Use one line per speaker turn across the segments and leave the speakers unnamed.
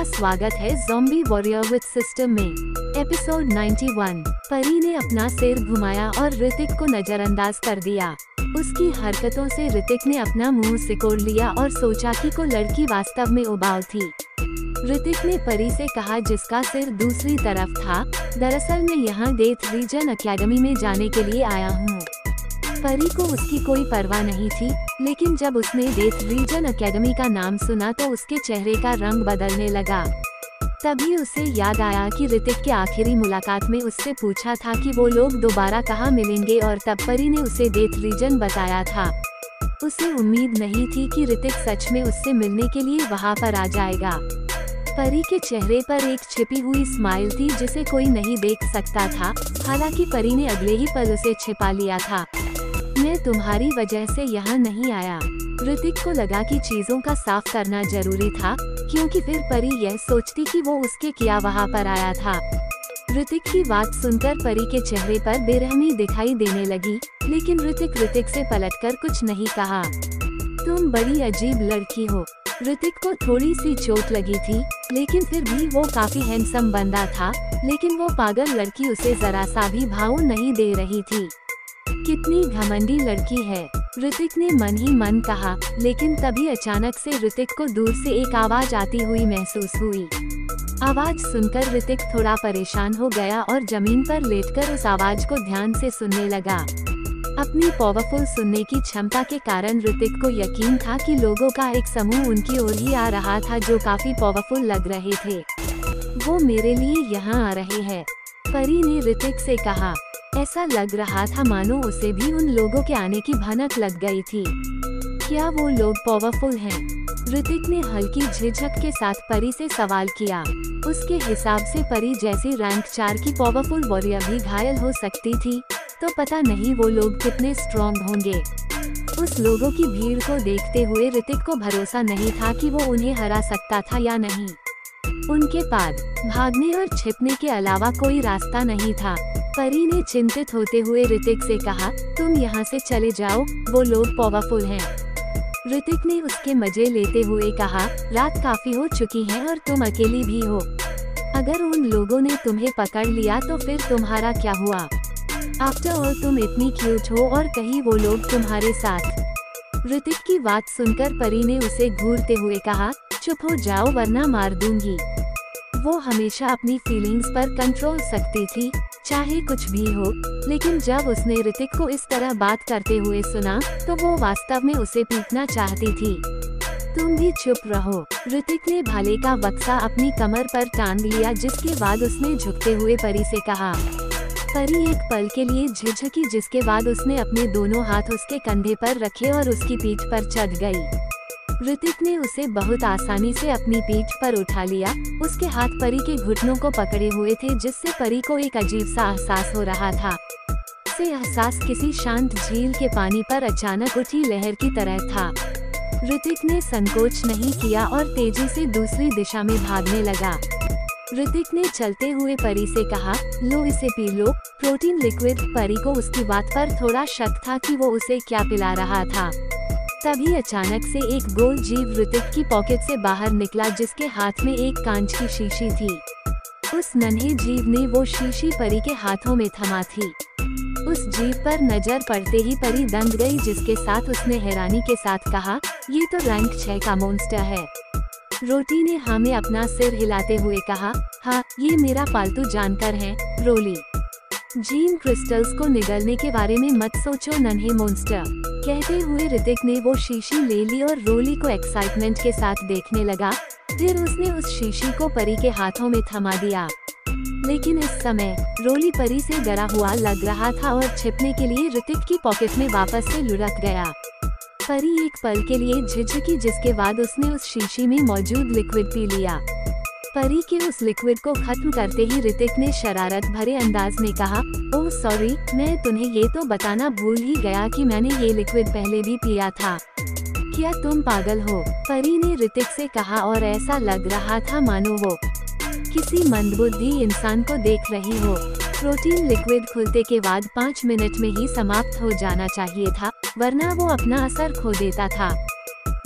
स्वागत है zombie warrior with system में। एपिसोड 91। परी ने अपना सिर घुमाया और ऋतिक को नजरअंदाज कर दिया। उसकी हरकतों से ऋतिक ने अपना मुंह सिकोड़ लिया और सोचा कि को लड़की वास्तव में उबाऊ थी। ऋतिक ने परी से कहा जिसका सिर दूसरी तरफ था, दरअसल मैं यहाँ डेथ रीजन एकेडमी में जाने के लिए आया हूँ। परी को उसकी कोई परवाह नहीं थी, लेकिन जब उसने डेथ रीजन एकेडमी का नाम सुना तो उसके चेहरे का रंग बदलने लगा। तभी उसे याद आया कि ऋतिक के आखिरी मुलाकात में उससे पूछा था कि वो लोग दोबारा कहाँ मिलेंगे और तब परी ने उसे डेथ रीजन बताया था। उसे उम्मीद नहीं थी कि ऋतिक सच में उससे मिलने के लिए वहाँ पर आ जाएगा। परी के चेहरे पर एक छिपी हुई स्माइल थी जिसे कोई नहीं देख सकता था, हालांकि परी ने अगले ही पल उसे छिपा लिया था। मैं तुम्हारी वजह से यहाँ नहीं आया। ऋतिक को लगा कि चीजों का साफ करना जरूरी था, क्योंकि फिर परी यह सोचती कि वो उसके क्या वहाँ पर आया था। ऋतिक की बात सुनकर परी के चेहरे पर बेरहमी दिखाई देने लगी, लेकिन ऋतिक से पलटकर कुछ नहीं कहा। तुम बड़ी अजीब लड़की हो। ऋतिक को थोड़ी सी चोट लगी थी, लेकिन फिर भी वो काफी हैंडसम बंदा था, लेकिन वो पागल लड़की उसे जरा सा भी भाव नहीं दे रही थी। कितनी घमंडी लड़की है, ऋतिक ने मन ही मन कहा, लेकिन तभी अचानक से ऋतिक को दूर से एक आवाज आती हुई महसूस हुई। आवाज सुनकर ऋतिक थोड़ा परेशान हो गया और जमीन पर लेटकर उस आवाज को ध्यान से सुनने लगा। अपनी पावरफुल सुनने की क्षमता के कारण ऋतिक को यकीन था कि लोगों का एक समूह उनकी ओर ही आ रहा था जो काफी पावरफुल लग रहे थे। वो मेरे लिए यहाँ आ रहे हैं, परी ने ऋतिक से कहा। ऐसा लग रहा था मानो उसे भी उन लोगों के आने की भनक लग गई थी। क्या वो लोग पावरफुल हैं? ऋतिक ने हल्की झिझक के साथ परी से सवाल किया। उसके हिसाब से परी जैसी रैंक 4 की पावरफुल वॉरियर भी घायल हो सकती थी, तो पता नहीं वो लोग कितने स्ट्रॉन्ग होंगे। उस लोगों की भीड़ को देखते हुए ऋतिक को भरोसा नहीं था कि वो उन्हें हरा सकता था या नहीं। उनके पास भागने और छिपने के अलावा कोई रास्ता नहीं था। परी ने चिंतित होते हुए ऋतिक से कहा, तुम यहाँ से चले जाओ, वो लोग पावरफुल हैं। ऋतिक ने उसके मजे लेते हुए कहा, रात काफी हो चुकी है और तुम अकेली भी हो। अगर उन लोगों ने तुम्हें पकड़ लिया तो फिर तुम्हारा क्या हुआ? आफ्टर ऑल तुम इतनी क्यूट हो और कहीं वो लोग तुम्हारे साथ। ऋतिक की बात सुनकर परी ने उसे घूरते हुए कहा, चुप हो जाओ वरना मार दूंगी। वो हमेशा अपनी फीलिंग्स पर कंट्रोल सकती थी, चाहे कुछ भी हो, लेकिन जब उसने ऋतिक को इस तरह बात करते हुए सुना तो वो वास्तव में उसे पीटना चाहती थी। तुम भी चुप रहो। ऋतिक ने भाले का बक्सा अपनी कमर पर टांग लिया, जिसके बाद उसने झुकते हुए परी से कहा। परी एक पल के लिए झिझकी, जिसके बाद उसने अपने दोनों हाथ उसके कंधे पर रखे और उसकी पीठ पर चढ़ गई। ऋतिक ने उसे बहुत आसानी से अपनी पीठ पर उठा लिया। उसके हाथ परी के घुटनों को पकड़े हुए थे, जिससे परी को एक अजीब सा एहसास हो रहा था। से एहसास किसी शांत झील के पानी पर अचानक उठी लहर की तरह था। ऋतिक ने संकोच नहीं किया और तेजी से दूसरी दिशा में भागने लगा। ऋतिक ने चलते हुए परी से कहा, लो इसे पी लो, प्रोटीन लिक्विड। परी को उसकी बात पर थोड़ा शक था कि वो उसे क्या पिला रहा था। तभी अचानक से एक गोल जीव ऋतिक की पॉकेट से बाहर निकला, जिसके हाथ में एक कांच की शीशी थी। उस नन्हे जीव ने वो शीशी परी के हाथों में थमा थी। उस जीव पर नजर पड़ते ही परी दंग गई, जिसके साथ उसने हैरानी के साथ कहा, ये तो रैंक 6 का मॉन्स्टर है। रोटी ने हाँ में अपना सिर हिलाते हुए कहा, हाँ ये मेरा पालतू जानवर है रोली। जीन क्रिस्टल्स को निगलने के बारे में मत सोचो नन्हे मॉन्स्टर। कहते हुए ऋतिक ने वो शीशी ले ली और रोली को एक्साइटमेंट के साथ देखने लगा। फिर उसने उस शीशी को परी के हाथों में थमा दिया। लेकिन इस समय रोली परी से डरा हुआ लग रहा था और छिपने के लिए ऋतिक की पॉकेट में वापस से लुढ़क गया। परी एक पल के लिए झिझकी, जिसके बाद उसने उस शीशी में मौजूद लिक्विड पी लिया। परी के उस लिक्विड को खत्म करते ही ऋतिक ने शरारत भरे अंदाज में कहा, ओह सॉरी, मैं तुम्हें ये तो बताना भूल ही गया कि मैंने ये लिक्विड पहले भी पिया था। क्या तुम पागल हो? परी ने ऋतिक से कहा और ऐसा लग रहा था मानो वो किसी मंदबुद्धि इंसान को देख रही हो। प्रोटीन लिक्विड खुलते के बाद 5 मिनट में ही समाप्त हो जाना चाहिए था, वरना वो अपना असर खो देता था।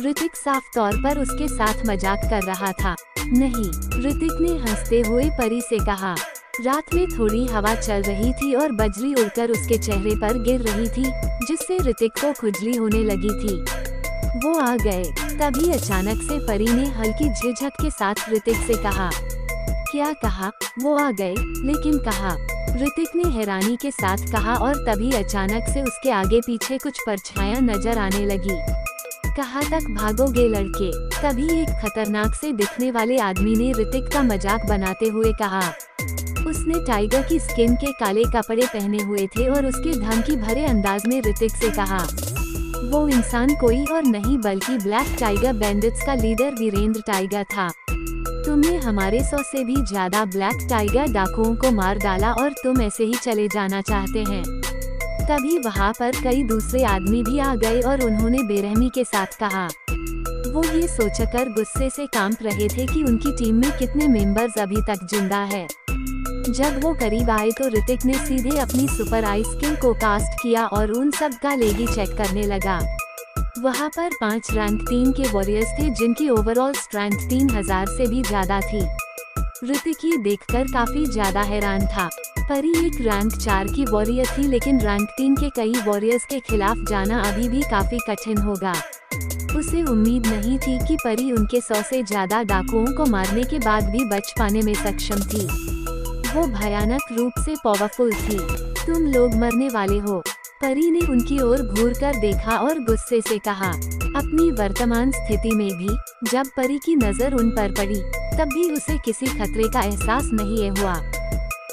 ऋतिक साफ तौर पर उसके साथ मजाक कर रहा था। नहीं, ऋतिक ने हंसते हुए परी से कहा। रात में थोड़ी हवा चल रही थी और बजरी उड़कर उसके चेहरे पर गिर रही थी, जिससे ऋतिक को खुजली होने लगी थी। वो आ गए। तभी अचानक से परी ने हल्की झिझक के साथ ऋतिक से कहा। क्या कहा? वो आ गए, लेकिन कहा? ऋतिक ने हैरानी के साथ कहा और तभी अचानक से उसके आगे पीछे कुछ परछाइयां नजर आने लगी। कहाँ तक भागोगे लड़के? तभी एक खतरनाक से दिखने वाले आदमी ने ऋतिक का मजाक बनाते हुए कहा। उसने टाइगर की स्किन के काले कपड़े पहने हुए थे और उसके धमकी भरे अंदाज में ऋतिक से कहा। वो इंसान कोई और नहीं बल्कि ब्लैक टाइगर बैंडिट्स का लीडर वीरेंद्र टाइगर था। तुमने हमारे 100 से भी ज्यादा ब्लैक टाइगर डाकुओं को मार डाला और तुम ऐसे ही चले जाना चाहते हैं। तभी वहाँ पर कई दूसरे आदमी भी आ गए और उन्होंने बेरहमी के साथ कहा। वो ये सोचकर गुस्से से कांप रहे थे कि उनकी टीम में कितने मेंबर्स अभी तक जिंदा है। जब वो करीब आए तो ऋतिक ने सीधे अपनी सुपर आई स्किल को कास्ट किया और उन सब का लेगी चेक करने लगा। वहाँ पर 5 रैंक 3 के वॉरियर्स थे जिनकी ओवरऑल स्ट्रेंथ 3000 से भी ज्यादा थी। ऋतिक ये देखकर काफी ज्यादा हैरान था। परी एक रैंक 4 की वॉरियर थी, लेकिन रैंक 3 के कई वॉरियर्स के खिलाफ जाना अभी भी काफी कठिन होगा। उसे उम्मीद नहीं थी कि परी उनके 100 से ज्यादा डाकुओं को मारने के बाद भी बच पाने में सक्षम थी। वो भयानक रूप से पावरफुल थी। तुम लोग मरने वाले हो। परी ने उनकी ओर घूरकर देखा और गुस्से से कहा। अपनी वर्तमान स्थिति में भी जब परी की नजर उन पर पड़ी, तब भी उसे किसी खतरे का एहसास नहीं हुआ।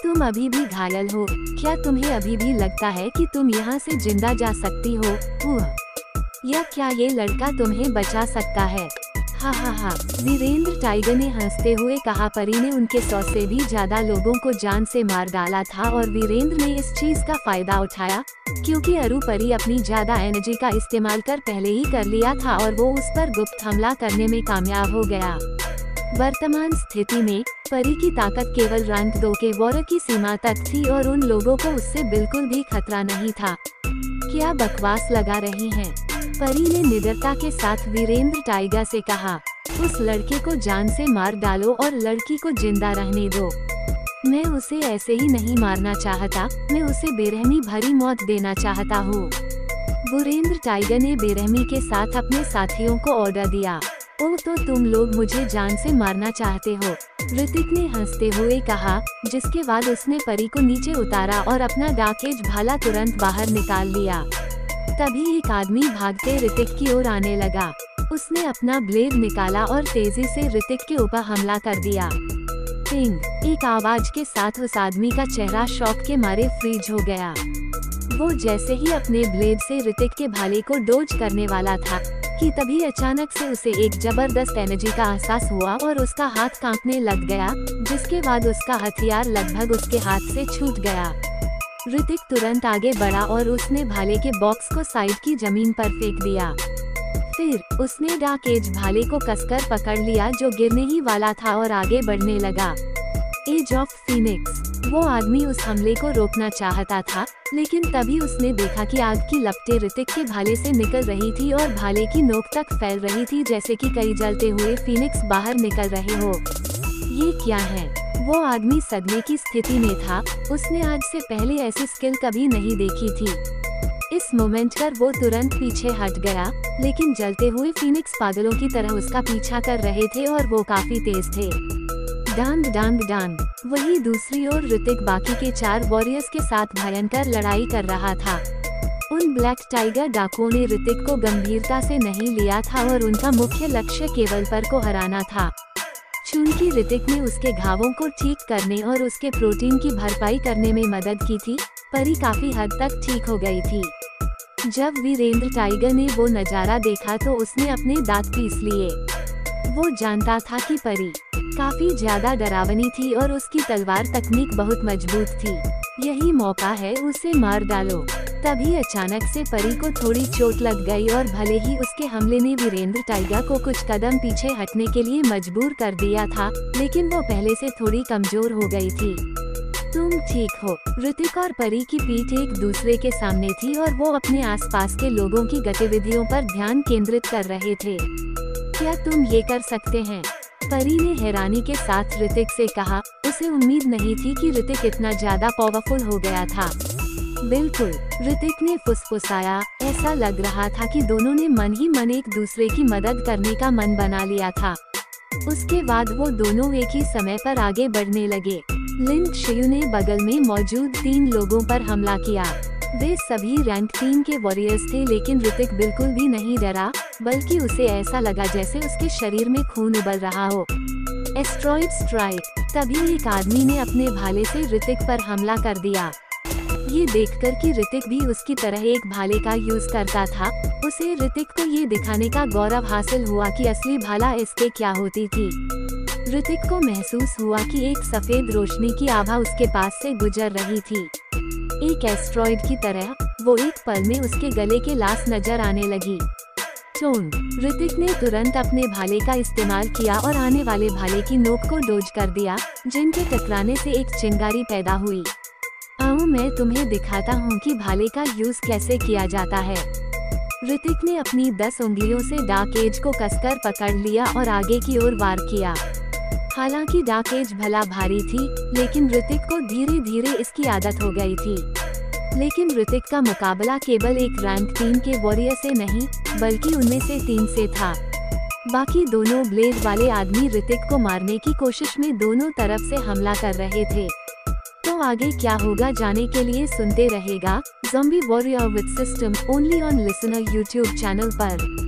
तुम अभी भी घायल हो। क्या तुम्हें अभी भी लगता है कि तुम यहाँ से जिंदा जा सकती हो? या क्या ये लड़का तुम्हें बचा सकता है? हा हा हा। वीरेंद्र टाइगर ने हंसते हुए कहा। परी ने उनके 100 से भी ज्यादा लोगों को जान से मार डाला था और वीरेंद्र ने इस चीज का फायदा उठाया, क्योंकि अरु परी अपनी ज्यादा एनर्जी का इस्तेमाल पहले ही कर लिया था और वो उस पर गुप्त हमला करने में कामयाब हो गया। वर्तमान स्थिति में परी की ताकत केवल रैंक 2 के वॉरियर की सीमा तक थी और उन लोगों को उससे बिल्कुल भी खतरा नहीं था। क्या बकवास लगा रही हैं? परी ने निडरता के साथ वीरेंद्र टाइगर से कहा। उस लड़के को जान से मार डालो और लड़की को जिंदा रहने दो। मैं उसे ऐसे ही नहीं मारना चाहता, मैं उसे बेरहमी भरी मौत देना चाहता हूँ। वीरेंद्र टाइगर ने बेरहमी के साथ अपने साथियों को ऑर्डर दिया। ओह, तो तुम लोग मुझे जान से मारना चाहते हो? ऋतिक ने हंसते हुए कहा, जिसके बाद उसने परी को नीचे उतारा और अपना डार्क एज भाला तुरंत बाहर निकाल लिया। तभी एक आदमी भागते ऋतिक की ओर आने लगा। उसने अपना ब्लेड निकाला और तेजी से ऋतिक के ऊपर हमला कर दिया। पिंग! एक आवाज के साथ उस आदमी का चेहरा शॉक के मारे फ्रीज हो गया। वो जैसे ही अपने ब्लेड से ऋतिक के भाले को डोज करने वाला था कि तभी अचानक से उसे एक जबरदस्त एनर्जी का एहसास हुआ और उसका हाथ कांपने लग गया, जिसके बाद उसका हथियार लगभग उसके हाथ से छूट गया। ऋतिक तुरंत आगे बढ़ा और उसने भाले के बॉक्स को साइड की जमीन पर फेंक दिया। फिर उसने डार्क एज भाले को कसकर पकड़ लिया जो गिरने ही वाला था और आगे बढ़ने लगा। Age of phoenix! वो आदमी उस हमले को रोकना चाहता था, लेकिन तभी उसने देखा कि आग की लपटें ऋतिक के भाले से निकल रही थी और भाले की नोक तक फैल रही थी, जैसे कि कई जलते हुए फीनिक्स बाहर निकल रहे हो। ये क्या है? वो आदमी सदमे की स्थिति में था। उसने आज से पहले ऐसी स्किल कभी नहीं देखी थी। इस मोमेंट पर वो तुरंत पीछे हट गया, लेकिन जलते हुए फीनिक्स पागलों की तरह उसका पीछा कर रहे थे और वो काफी तेज थे। डांग डांग डांग! वहीं दूसरी ओर ऋतिक बाकी के 4 वॉरियर्स के साथ भयंकर लड़ाई कर रहा था। उन ब्लैक टाइगर डाकुओं ने ऋतिक को गंभीरता से नहीं लिया था और उनका मुख्य लक्ष्य केवल पर को हराना था। चूंकि ऋतिक ने उसके घावों को ठीक करने और उसके प्रोटीन की भरपाई करने में मदद की थी, परी काफी हद तक ठीक हो गई थी। जब वीरेंद्र टाइगर ने वो नजारा देखा तो उसने अपने दांत पीस लिए। वो जानता था कि परी काफी ज्यादा डरावनी थी और उसकी तलवार तकनीक बहुत मजबूत थी। यही मौका है, उसे मार डालो। तभी अचानक से परी को थोड़ी चोट लग गई और भले ही उसके हमले ने वीरेंद्र टाइगर को कुछ कदम पीछे हटने के लिए मजबूर कर दिया था, लेकिन वो पहले से थोड़ी कमजोर हो गई थी। तुम ठीक हो। ऋतिक और परी की पीठ एक दूसरे के सामने थी और वो अपने आसपास के लोगों की गतिविधियों पर ध्यान केंद्रित कर रहे थे। क्या तुम ये कर सकते हैं? परी ने हैरानी के साथ ऋतिक से कहा। उसे उम्मीद नहीं थी कि ऋतिक इतना ज्यादा पावरफुल हो गया था। बिल्कुल, ऋतिक ने फुसफुसाया। ऐसा लग रहा था कि दोनों ने मन ही मन एक दूसरे की मदद करने का मन बना लिया था। उसके बाद वो दोनों एक ही समय पर आगे बढ़ने लगे। लिन शियू ने बगल में मौजूद 3 लोगों पर हमला किया। वे सभी रैंक 3 के वॉरियर्स थे, लेकिन ऋतिक बिल्कुल भी नहीं डरा, बल्कि उसे ऐसा लगा जैसे उसके शरीर में खून उबल रहा हो। Asteroid strike. तभी एक आदमी ने अपने भाले से ऋतिक पर हमला कर दिया। ये देखकर कि ऋतिक भी उसकी तरह एक भाले का यूज करता था, उसे ऋतिक को ये दिखाने का गौरव हासिल हुआ कि असली भाला इसके क्या होती थी। ऋतिक को महसूस हुआ कि एक सफेद रोशनी की आभा उसके पास से गुजर रही थी। एक एस्ट्रॉइड की तरह वो एक पल में उसके गले के लाश नजर आने लगी। चोंग। ऋतिक ने तुरंत अपने भाले का इस्तेमाल किया और आने वाले भाले की नोक को डोज कर दिया, जिनके टकराने से एक चिंगारी पैदा हुई। आओ मैं तुम्हें दिखाता हूँ कि भाले का यूज कैसे किया जाता है। ऋतिक ने अपनी 10 उंगलियों से डार्क एज को कसकर पकड़ लिया और आगे की ओर वार किया। हालांकि डार्क एज भला भारी थी, लेकिन ऋतिक को धीरे धीरे इसकी आदत हो गई थी। लेकिन ऋतिक का मुकाबला केवल एक रैंक 3 के वॉरियर से नहीं, बल्कि उनमें से 3 से था। बाकी दोनों ब्लेड वाले आदमी ऋतिक को मारने की कोशिश में दोनों तरफ से हमला कर रहे थे। तो आगे क्या होगा जानने के लिए सुनते रहेगा zombie warrior with system only on listener YouTube channel पर।